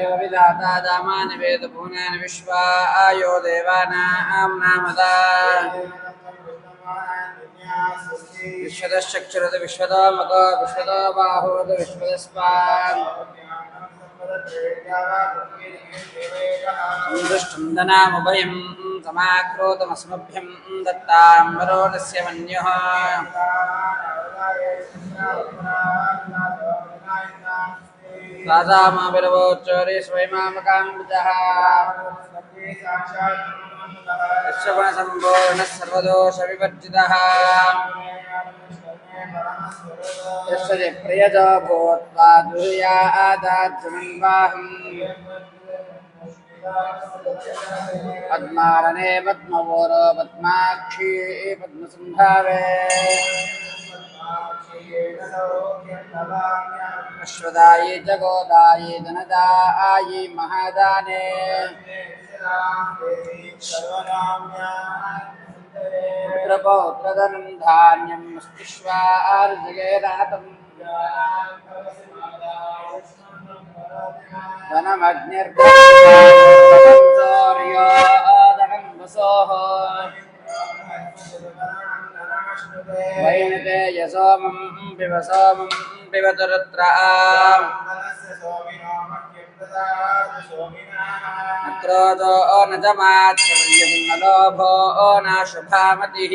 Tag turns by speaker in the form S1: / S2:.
S1: यो विधाता दामानि वेद भुवनानि विश्वा यो देवानां नामदा विश्वदश्चक्षुरद विश्वदो मको विश्वदो बाहुरद विश्वदस्पान् सन्दुष्टं दनामुभयं समाक्रोतमस्मभ्यं दत्ताम्बरोदस्य मन्युः राधामाविरवोच्चोरे स्वयमामकाम्बितः यश्रवणसम्पूर्णः सर्वदोषविवर्जितः यस्य प्रियजो भूत्वा दुर्यादाज्जमन्वाहम् पद्मारणे पद्मवोरो पद्माक्षी पद्मसम्भावे अश्वदायी जगोदायी धनदायी महादाने पुत्रपौत्रधनं धान्यं मस्तिष्वार्जयेनाथम् धनमग्निर्धनं सौर्योदनं वसोः वैनते यशोमं पिब सोमं पिबतु रुद्राम् न क्रोधो न जमात्सर्यं न लोभो न शुभामतिः